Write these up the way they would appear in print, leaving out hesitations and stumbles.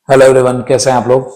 Hello everyone, कैसे हैं आप लोग।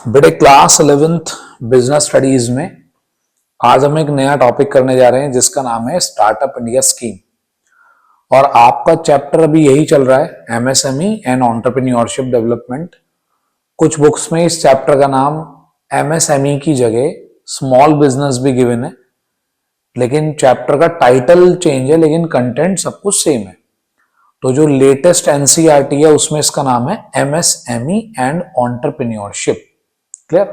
बेटे क्लास 11th बिजनेस स्टडीज में आज हम एक नया टॉपिक करने जा रहे हैं जिसका नाम है स्टार्टअप इंडिया स्कीम। और आपका चैप्टर अभी यही चल रहा है, एमएसएमई एंड एंटरप्रेन्योरशिप डेवलपमेंट। कुछ बुक्स में इस चैप्टर का नाम एमएसएमई की जगह स्मॉल बिजनेस भी गिवन है, लेकिन चैप्टर का टाइटल चेंज है लेकिन कंटेंट सब कुछ सेम है। तो जो लेटेस्ट एनसीईआरटी है उसमें इसका नाम है एमएसएमई एंड एंटरप्रेन्योरशिप। क्लियर।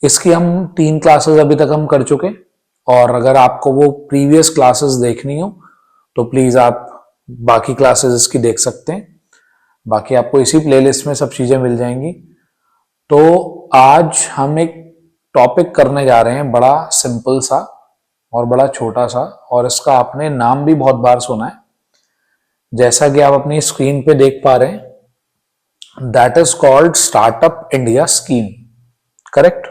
इसकी हम 3 क्लासेस अभी तक हम कर चुके, और अगर आपको वो प्रीवियस क्लासेस देखनी हो तो प्लीज आप बाकी क्लासेस इसकी देख सकते हैं। बाकी आपको इसी प्लेलिस्ट में सब चीजें मिल जाएंगी। तो आज हम एक टॉपिक करने जा रहे हैं, बड़ा सिंपल सा और बड़ा छोटा सा, और इसका आपने नाम भी बहुत बार सुना है, जैसा कि आप अपनी स्क्रीन पे देख पा रहे हैं। That is called startup India scheme. Correct.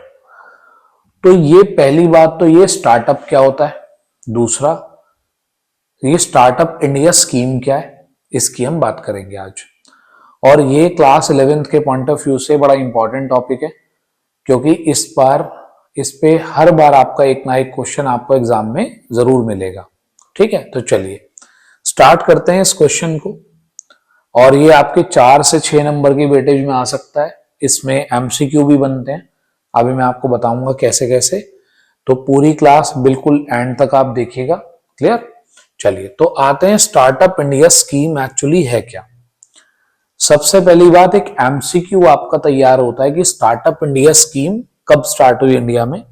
तो ये पहली बात, तो ये स्टार्टअप क्या होता है। दूसरा, ये स्टार्टअप इंडिया स्कीम क्या है, इसकी हम बात करेंगे आज। और ये क्लास 11th के पॉइंट ऑफ व्यू से बड़ा इंपॉर्टेंट टॉपिक है, क्योंकि इस पे हर बार आपका एक ना एक क्वेश्चन आपको एग्जाम में जरूर मिलेगा। ठीक है, तो चलिए स्टार्ट करते हैं इस क्वेश्चन को। और ये आपके 4 से 6 नंबर की वेटेज में आ सकता है। इसमें एमसीक्यू भी बनते हैं, अभी मैं आपको बताऊंगा कैसे कैसे। तो पूरी क्लास बिल्कुल एंड तक आप देखिएगा। क्लियर। चलिए तो आते हैं, स्टार्टअप इंडिया स्कीम एक्चुअली है क्या। सबसे पहली बात, एक एमसीक्यू आपका तैयार होता है कि स्टार्टअप इंडिया स्कीम कब स्टार्ट हुई इंडिया में।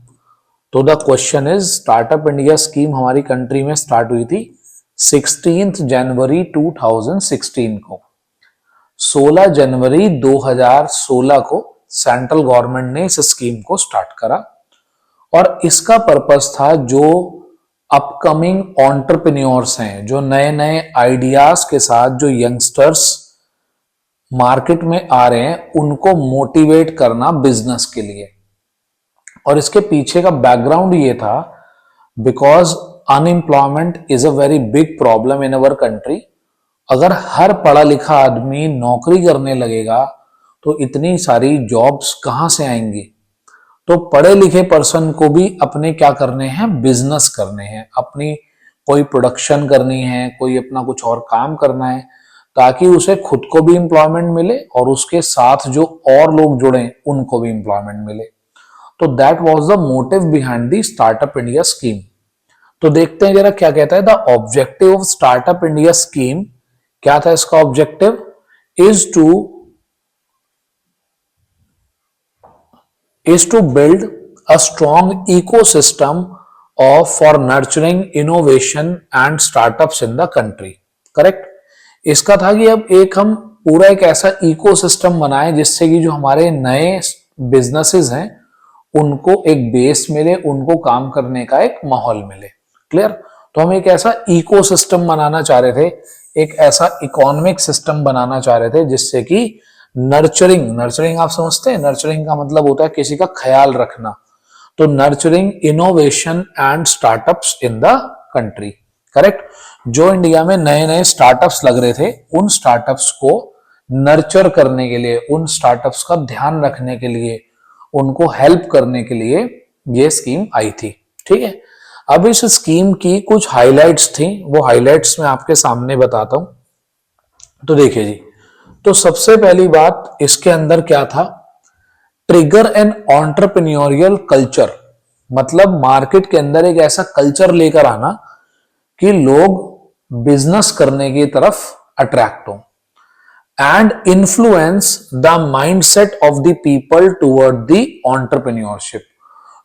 तो the question is, startup India scheme हमारी कंट्री में स्टार्ट हुई थी 16 जनवरी 2016 को। 16 जनवरी 2016 को सेंट्रल गवर्नमेंट ने इस स्कीम को स्टार्ट करा, और इसका पर्पस था जो अपकमिंग एंटरप्रेन्योर्स हैं, जो नए नए आइडियाज के साथ जो यंगस्टर्स मार्केट में आ रहे हैं, उनको मोटिवेट करना बिजनेस के लिए। और इसके पीछे का बैकग्राउंड ये था, because unemployment is a very big problem in our country. अगर हर पढ़ा लिखा आदमी नौकरी करने लगेगा तो इतनी सारी जॉब्स कहां से आएंगी। तो पढ़े लिखे पर्सन को भी अपने क्या करने हैं, बिजनेस करने हैं, अपनी कोई प्रोडक्शन करनी है, कोई अपना कुछ और काम करना है, ताकि उसे खुद को भी एम्प्लॉयमेंट मिले और उसके साथ जो और लोग जुड़े उनको भी एम्प्लॉयमेंट मिले। तो that was the motive behind the startup India scheme. तो देखते हैं जरा क्या कहता है। The objective of startup India scheme, क्या था इसका objective, is to build a strong ecosystem of for nurturing innovation and startups in the country. Correct. इसका था कि अब हम पूरा एक ऐसा इकोसिस्टम बनाए जिससे कि जो हमारे नए बिजनेसेस हैं उनको एक बेस मिले, उनको काम करने का एक माहौल मिले। क्लियर। तो हम एक ऐसा इकोसिस्टम बनाना चाह रहे थे, एक ऐसा इकोनॉमिक सिस्टम बनाना चाह रहे थे जिससे कि नर्चरिंग, नर्चरिंग आप समझते हैं, नर्चरिंग का मतलब होता है किसी का ख्याल रखना। तो nurturing innovation and startups in the country. Correct. जो इंडिया में नए नए स्टार्टअप्स लग रहे थे, उन स्टार्टअप्स को नर्चर करने के लिए, उन स्टार्टअप्स का ध्यान रखने के लिए, उनको हेल्प करने के लिए ये स्कीम आई थी। ठीक है। अब इस स्कीम की कुछ हाइलाइट्स थी, वो हाइलाइट्स मैं आपके सामने बताता हूं। तो देखिए जी, तो सबसे पहली बात इसके अंदर क्या था, ट्रिगर एन एंटरप्रेन्योरियल कल्चर। मतलब मार्केट के अंदर एक ऐसा कल्चर लेकर आना कि लोग बिजनेस करने की तरफ अट्रैक्ट हो, and influence the mindset of the people toward the entrepreneurship.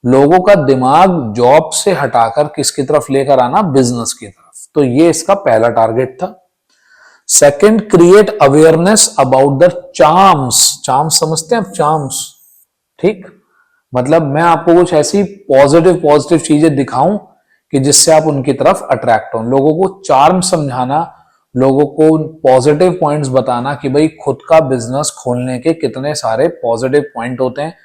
लोगों का दिमाग जॉब से हटाकर किसकी तरफ लेकर आना, बिजनेस की तरफ। तो ये इसका पहला टारगेट था। Second, create awareness about the charms. Charms समझते हैं आप, चार्म्स। ठीक। मतलब मैं आपको कुछ ऐसी पॉजिटिव पॉजिटिव चीजें दिखाऊं कि जिससे आप उनकी तरफ अट्रैक्ट हो। लोगों को चार्म समझाना, लोगों को पॉजिटिव पॉइंट्स बताना कि भाई खुद का बिजनेस खोलने के कितने सारे पॉजिटिव पॉइंट होते हैं।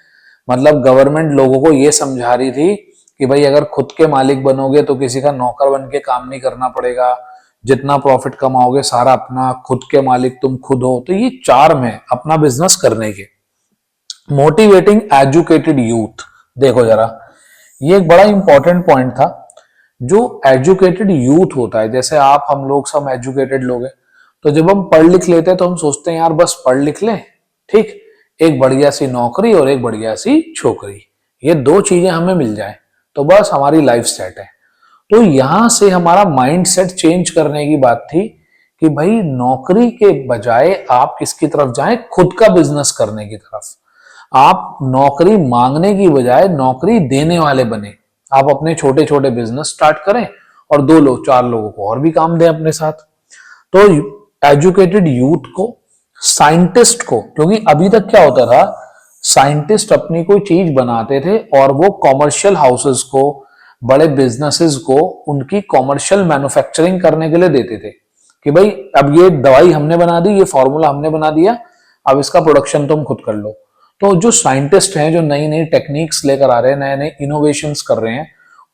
मतलब गवर्नमेंट लोगों को यह समझा रही थी कि भाई अगर खुद के मालिक बनोगे तो किसी का नौकर बन के काम नहीं करना पड़ेगा, जितना प्रॉफिट कमाओगे सारा अपना, खुद के मालिक तुम खुद हो। तो ये चार्म है अपना बिजनेस करने के। मोटिवेटिंग एजुकेटेड यूथ, देखो जरा, ये एक बड़ा इंपॉर्टेंट पॉइंट था। जो एजुकेटेड यूथ होता है, जैसे आप हम लोग सब एजुकेटेड लोग हैं, तो जब हम पढ़ लिख लेते हैं तो हम सोचते हैं यार बस पढ़ लिख लें, ठीक, एक बढ़िया सी नौकरी और एक बढ़िया सी छोकरी, ये दो चीजें हमें मिल जाए तो बस हमारी लाइफ सेट है। तो यहां से हमारा माइंड सेट चेंज करने की बात थी कि भाई नौकरी के बजाय आप किसकी तरफ जाएं, खुद का बिजनेस करने की तरफ। आप नौकरी मांगने की बजाय नौकरी देने वाले बने। आप अपने छोटे छोटे बिजनेस स्टार्ट करें और 2 लोग 4 लोगों को और भी काम दें अपने साथ। तो एजुकेटेड यूथ को, साइंटिस्ट को, क्योंकि अभी तक क्या होता था, साइंटिस्ट अपनी कोई चीज बनाते थे और वो कॉमर्शियल हाउसेस को, बड़े बिजनेसेस को उनकी कॉमर्शियल मैन्युफैक्चरिंग करने के लिए देते थे कि भाई अब ये दवाई हमने बना दी, ये फॉर्मूला हमने बना दिया, अब इसका प्रोडक्शन तुम खुद कर लो। तो जो साइंटिस्ट हैं, जो नई नई टेक्निक्स लेकर आ रहे हैं, नए नए इनोवेशंस कर रहे हैं,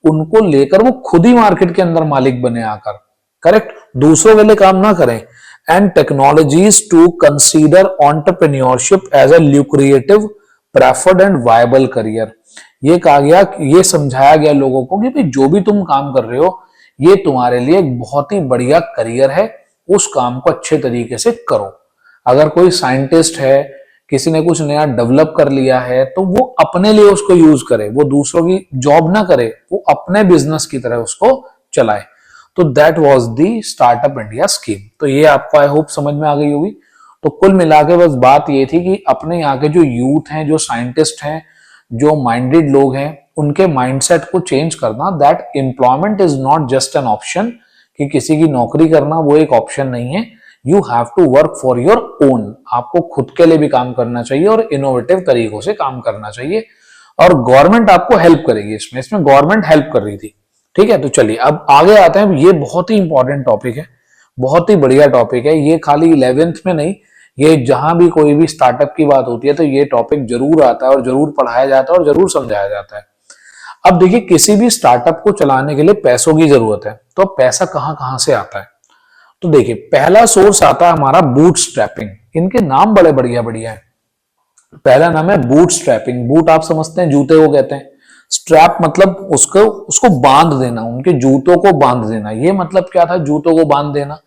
उनको लेकर वो खुद ही मार्केट के अंदर मालिक बने आकर, करेक्ट, दूसरों के लिए काम ना करें। And technologies to consider entrepreneurship as a lucrative, preferred and viable career. ये कहा गया, ये समझाया गया लोगों को कि भाई जो भी तुम काम कर रहे हो ये तुम्हारे लिए एक बहुत ही बढ़िया करियर है, उस काम को अच्छे तरीके से करो। अगर कोई साइंटिस्ट है, किसी ने कुछ नया डेवलप कर लिया है, तो वो अपने लिए उसको यूज करे, वो दूसरों की जॉब ना करे, वो अपने बिजनेस की तरह उसको चलाए। तो that was the startup India scheme. तो ये आपको आई होप समझ में आ गई होगी। तो कुल मिला के बस बात ये थी कि अपने यहाँ के जो यूथ हैं, जो साइंटिस्ट हैं, जो माइंडेड लोग हैं, उनके माइंडसेट को चेंज करना, that employment is not just an option, कि किसी की नौकरी करना वो एक ऑप्शन नहीं है। You have to work for your own, आपको खुद के लिए भी काम करना चाहिए और इनोवेटिव तरीकों से काम करना चाहिए, और गवर्नमेंट आपको हेल्प करेगी इसमें। इसमें गवर्नमेंट हेल्प कर रही थी, ठीक है। तो चलिए अब आगे आते हैं। ये बहुत ही इंपॉर्टेंट टॉपिक है, बहुत ही बढ़िया टॉपिक है। ये खाली 11th में नहीं, ये जहां भी कोई भी स्टार्टअप की बात होती है तो ये टॉपिक जरूर आता है और जरूर पढ़ाया जाता है और जरूर समझाया जाता है। अब देखिए, किसी भी स्टार्टअप को चलाने के लिए पैसों की जरूरत है, तो पैसा कहां कहां से आता है? तो देखिए, पहला सोर्स आता है हमारा बूट स्ट्रैपिंग। इनके नाम बड़े बढ़िया बढ़िया है। पहला नाम है बूट स्ट्रैपिंग। बूट आप समझते हैं, जूते को कहते हैं। स्ट्रैप मतलब उसको उसको बांध देना, उनके जूतों को बांध देना। ये मतलब क्या था, जूतों को बांध देना?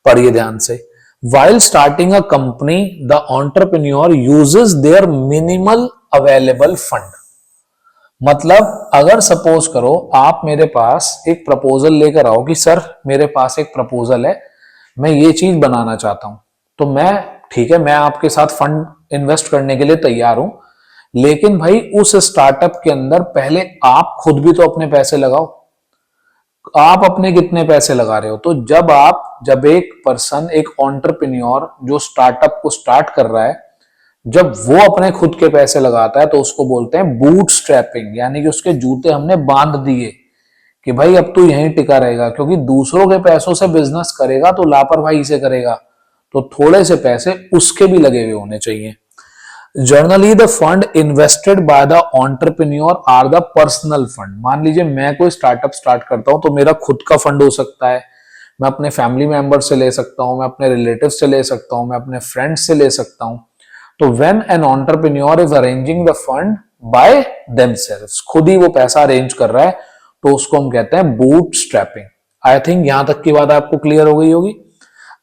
पढ़िए ध्यान से। While starting a company, the entrepreneur uses their minimal available fund. मतलब अगर सपोज करो आप मेरे पास एक प्रपोजल लेकर आओ कि सर मेरे पास एक प्रपोजल है, मैं ये चीज बनाना चाहता हूं, तो मैं, ठीक है, मैं आपके साथ फंड इन्वेस्ट करने के लिए तैयार हूं, लेकिन भाई उस स्टार्टअप के अंदर पहले आप खुद भी तो अपने पैसे लगाओ। आप अपने कितने पैसे लगा रहे हो? तो जब एक पर्सन, एक एंटरप्रेन्योर जो स्टार्टअप को स्टार्ट कर रहा है, जब वो अपने खुद के पैसे लगाता है तो उसको बोलते हैं बूट स्ट्रैपिंग, यानी कि उसके जूते हमने बांध दिए कि भाई अब तू यहीं टिका रहेगा। क्योंकि दूसरों के पैसों से बिजनेस करेगा तो लापरवाही से करेगा, तो थोड़े से पैसे उसके भी लगे हुए होने चाहिए। Generally the fund invested by the entrepreneur are the personal fund. मान लीजिए मैं कोई स्टार्टअप स्टार्ट करता हूं, तो मेरा खुद का फंड हो सकता है, मैं अपने फैमिली मेंबर से ले सकता हूं, मैं अपने रिलेटिव से ले सकता हूं, मैं अपने फ्रेंड्स से ले सकता हूं। तो when an entrepreneur is arranging the fund by themselves, खुद ही वो पैसा अरेंज कर रहा है, तो उसको हम कहते हैं बूट स्ट्रैपिंग। आई थिंक यहां तक की बात आपको क्लियर हो गई होगी।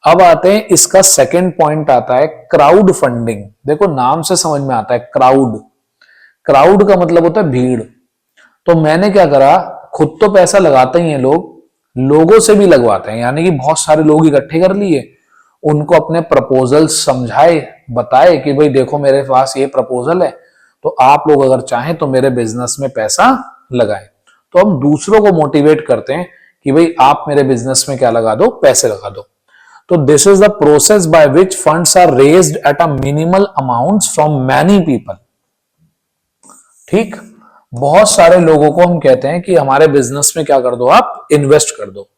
अब आते हैं, इसका सेकंड पॉइंट आता है क्राउड फंडिंग। देखो नाम से समझ में आता है क्राउड। क्राउड का मतलब होता है भीड़। तो मैंने क्या करा, खुद तो पैसा लगाते ही हैं लोग, लोगों से भी लगवाते हैं, यानी कि बहुत सारे लोग इकट्ठे कर लिए, उनको अपने प्रपोजल समझाए, बताए कि भाई देखो मेरे पास ये प्रपोजल है, तो आप लोग अगर चाहें तो मेरे बिजनेस में पैसा लगाएं। तो हम दूसरों को मोटिवेट करते हैं कि भाई आप मेरे बिजनेस में क्या लगा दो, पैसे लगा दो। तो this is the process by which funds are raised at a minimal amounts from many people. ठीक, बहुत सारे लोगों को हम कहते हैं कि हमारे बिजनेस में क्या कर दो, आप इन्वेस्ट कर दो।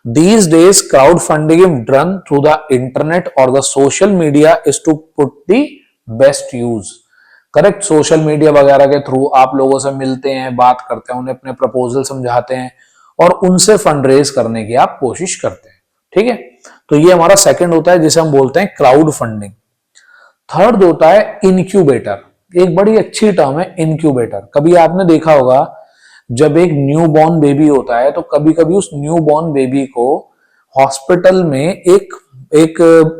These days, crowdfunding is done through the internet or the social media is to put the best use. Correct, social media वगैरह के थ्रू आप लोगों से मिलते हैं, बात करते हैं, उन्हें अपने प्रपोजल समझाते हैं और उनसे फंड रेज करने की आप कोशिश करते हैं। ठीक है, तो ये हमारा सेकंड होता है जिसे हम बोलते हैं क्राउड फंडिंग। थर्ड होता है इनक्यूबेटर। एक बड़ी अच्छी टर्म है इनक्यूबेटर। कभी आपने देखा होगा जब एक न्यू बॉर्न बेबी होता है तो कभी कभी उस न्यू बॉर्न बेबी को हॉस्पिटल में एक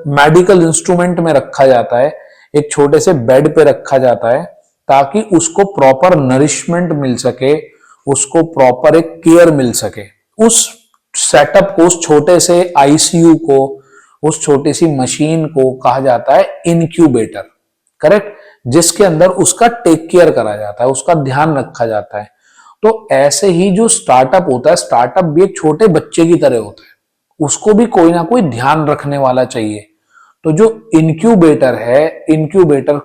मेडिकल इंस्ट्रूमेंट में रखा जाता है, एक छोटे से बेड पे रखा जाता है ताकि उसको प्रॉपर नरिशमेंट मिल सके, उसको प्रॉपर एक केयर मिल सके। उस सेटअप को, उस छोटे से आईसीयू को, उस छोटी सी मशीन को कहा जाता है इनक्यूबेटर, करेक्ट, जिसके अंदर उसका टेक केयर करा जाता है, उसका ध्यान रखा जाता है। तो ऐसे ही जो स्टार्टअप होता है, स्टार्टअप भी एक छोटे बच्चे की तरह होता है, उसको भी कोई ना कोई ध्यान रखने वाला चाहिए। तो जो इनक्यूबेटर है, इनक्यूबेटर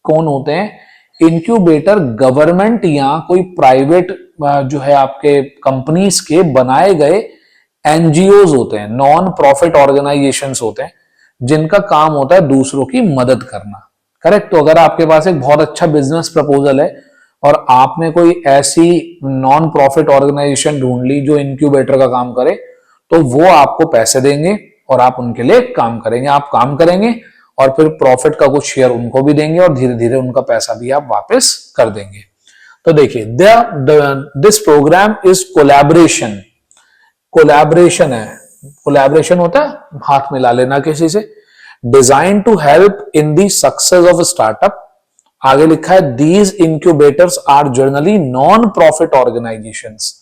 कौन होते हैं? इनक्यूबेटर गवर्नमेंट या कोई प्राइवेट जो है आपके कंपनीज के बनाए गए एनजीओज होते हैं, नॉन प्रॉफिट ऑर्गेनाइजेशंस होते हैं, जिनका काम होता है दूसरों की मदद करना, करेक्ट। तो अगर आपके पास एक बहुत अच्छा बिजनेस प्रपोजल है और आपने कोई ऐसी नॉन प्रॉफिट ऑर्गेनाइजेशन ढूंढ ली जो इनक्यूबेटर का काम करे, तो वो आपको पैसे देंगे और आप उनके लिए काम करेंगे। आप काम करेंगे और फिर प्रॉफिट का कुछ शेयर उनको भी देंगे और धीरे धीरे उनका पैसा भी आप वापस कर देंगे। तो देखिए, this programme is collaboration. Collaboration है, कोलैबोरेशन होता है हाथ मिला लेना किसी से। Design to help in the success of startup. आगे लिखा है these incubators are generally non profit organisations.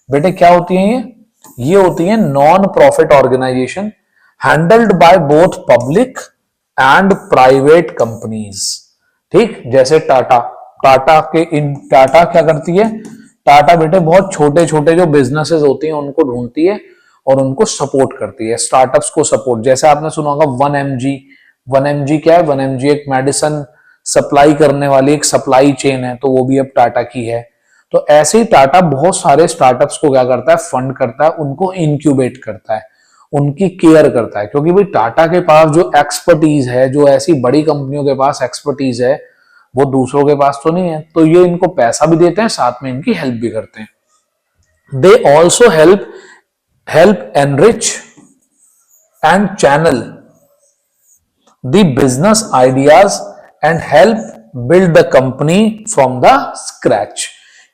बेटे क्या होती हैं ये होती हैं non profit organisation, handled by both public and private companies. ठीक, जैसे टाटा, टाटा क्या करती है? टाटा बेटे बहुत छोटे छोटे जो बिजनेसेस होती हैं उनको ढूंढती है और उनको सपोर्ट करती है, स्टार्टअप्स को सपोर्ट। जैसे आपने सुना होगा 1mg। 1mg क्या है? 1mg एक मेडिसिन सप्लाई करने वाली एक सप्लाई चेन है, तो वो भी अब टाटा की है। तो ऐसे ही टाटा बहुत सारे स्टार्टअप्स को क्या करता है? फंड करता है, उनको इंक्यूबेट करता है, उनकी केयर करता है। क्योंकि भाई टाटा के पास जो एक्सपर्टीज है, जो ऐसी बड़ी कंपनियों के पास एक्सपर्टीज है, वो दूसरों के पास तो नहीं है। तो ये इनको पैसा भी देते हैं, साथ में इनकी हेल्प भी करते हैं। They also help enrich and channel the business ideas and help build the company from the scratch.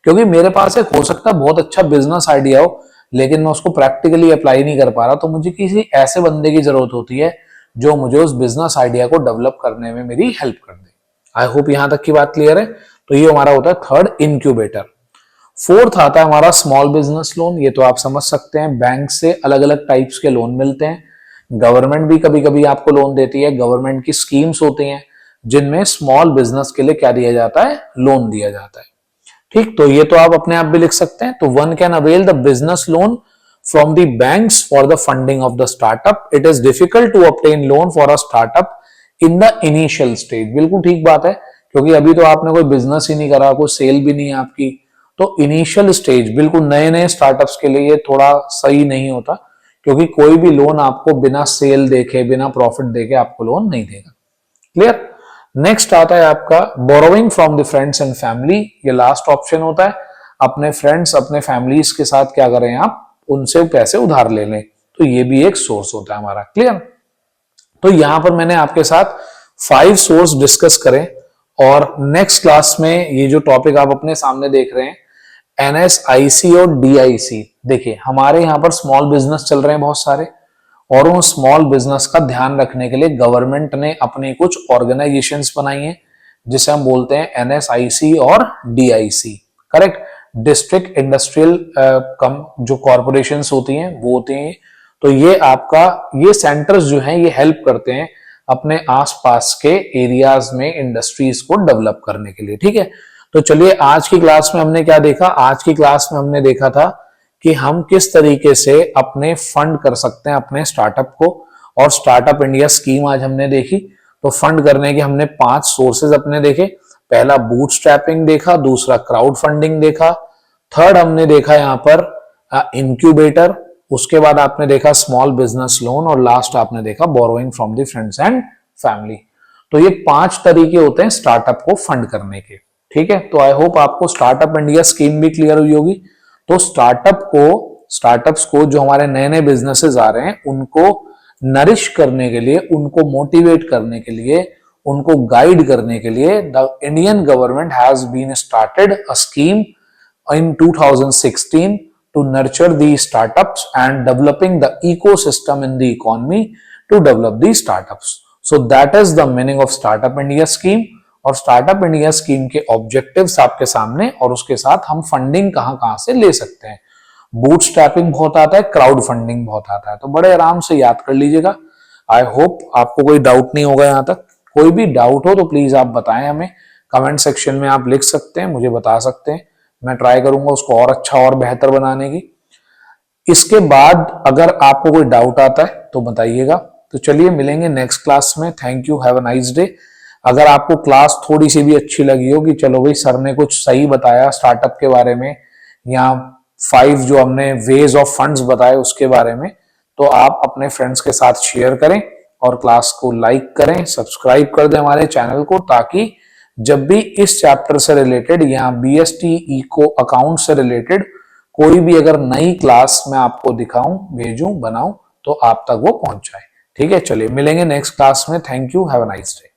क्योंकि मेरे पास एक हो सकता है बहुत अच्छा बिजनेस आइडिया हो, लेकिन मैं उसको प्रैक्टिकली अप्लाई नहीं कर पा रहा, तो मुझे किसी ऐसे बंदे की जरूरत होती है जो मुझे उस बिजनेस आइडिया को डेवलप करने में मेरी हेल्प कर दे। आई होप यहां तक की बात क्लियर है। तो ये हमारा होता है थर्ड, इंक्यूबेटर। फोर्थ आता है हमारा स्मॉल बिजनेस लोन। ये तो आप समझ सकते हैं, बैंक से अलग अलग टाइप्स के लोन मिलते हैं। गवर्नमेंट भी कभी कभी आपको लोन देती है, गवर्नमेंट की स्कीम्स होती हैं जिनमें स्मॉल बिजनेस के लिए क्या दिया जाता है? लोन दिया जाता है। ठीक, तो ये तो आप अपने आप भी लिख सकते हैं। तो one can avail the business loan from the banks for the funding of the startup. It is difficult to obtain loan for a startup in the initial stage. बिल्कुल ठीक बात है, क्योंकि अभी तो आपने कोई बिजनेस ही नहीं करा, कोई सेल भी नहीं है आपकी। तो इनिशियल स्टेज बिल्कुल नए नए स्टार्टअप्स के लिए ये थोड़ा सही नहीं होता, क्योंकि कोई भी लोन आपको बिना सेल देखे, बिना प्रॉफिट देके आपको लोन नहीं देगा। क्लियर? नेक्स्ट आता है आपका borrowing from the friends and family. ये लास्ट ऑप्शन होता है, अपने फ्रेंड्स, अपने फैमिलीज के साथ क्या करें आप? उनसे पैसे उधार ले लें। तो ये भी एक सोर्स होता है हमारा। क्लियर? तो यहां पर मैंने आपके साथ 5 सोर्स डिस्कस करें, और नेक्स्ट क्लास में ये जो टॉपिक आप अपने सामने देख रहे हैं, एनएसआईसी और डीआईसी। देखिए, हमारे यहाँ पर स्मॉल बिजनेस चल रहे हैं बहुत सारे, और उन स्मॉल बिजनेस का ध्यान रखने के लिए गवर्नमेंट ने अपनी कुछ ऑर्गेनाइजेशंस बनाई हैं, जिसे हम बोलते हैं एनएसआईसी और डीआईसी। करेक्ट? डिस्ट्रिक्ट इंडस्ट्रियल जो कॉर्पोरेशंस होती हैं वो होती हैं। तो ये आपका, ये सेंटर्स जो हैं ये हेल्प करते हैं अपने आसपास के एरियाज में इंडस्ट्रीज को डेवलप करने के लिए। ठीक है, तो चलिए आज की क्लास में हमने क्या देखा? आज की क्लास में हमने देखा था कि हम किस तरीके से अपने फंड कर सकते हैं अपने स्टार्टअप को, और स्टार्टअप इंडिया स्कीम आज हमने देखी। तो फंड करने के हमने 5 सोर्सेज अपने देखे। पहला बूटस्ट्रैपिंग देखा, दूसरा क्राउड फंडिंग देखा, थर्ड हमने देखा यहाँ पर इंक्यूबेटर, उसके बाद आपने देखा स्मॉल बिजनेस लोन, और लास्ट आपने देखा borrowing from the friends and family. तो ये 5 तरीके होते हैं स्टार्टअप को फंड करने के। ठीक है, तो आई होप आपको स्टार्टअप इंडिया स्कीम भी क्लियर हुई होगी। तो स्टार्टअप को स्टार्टअप्स को, जो हमारे नए नए बिजनेसेस आ रहे हैं उनको नरिश करने के लिए, उनको मोटिवेट करने के लिए, उनको गाइड करने के लिए the Indian government has been started a scheme in 2016 to nurture these startups and developing the ecosystem in the economy to develop these startups. So that is the meaning of Startup India scheme. और startup India scheme के objectives आपके सामने, और उसके साथ हम funding कहां कहां से ले सकते हैं। बूट स्ट्रैपिंग बहुत आता है, क्राउड फंडिंग बहुत आता है, तो बड़े आराम से याद कर लीजिएगा। आई होप आपको कोई डाउट नहीं होगा यहां तक। कोई भी डाउट हो तो प्लीज आप बताएं हमें, कमेंट सेक्शन में आप लिख सकते हैं, मुझे बता सकते हैं, मैं ट्राई करूंगा उसको और अच्छा और बेहतर बनाने की। इसके बाद अगर आपको कोई डाउट आता है तो बताइएगा। तो चलिए मिलेंगे नेक्स्ट क्लास में। Thank you, have a nice day. अगर आपको क्लास थोड़ी सी भी अच्छी लगी हो कि चलो भाई सर ने कुछ सही बताया स्टार्टअप के बारे में, या 5 जो हमने वेज ऑफ फंड्स बताए उसके बारे में, तो आप अपने फ्रेंड्स के साथ शेयर करें और क्लास को लाइक करें, सब्सक्राइब कर दें हमारे चैनल को, ताकि जब भी इस चैप्टर से रिलेटेड या बीएसटी इको अकाउंट से रिलेटेड कोई भी अगर नई क्लास मैं आपको दिखाऊं, भेजूं, बनाऊं, तो आप तक वो पहुंच जाए। ठीक है, चलिए मिलेंगे नेक्स्ट क्लास में। Thank you, have a nice day.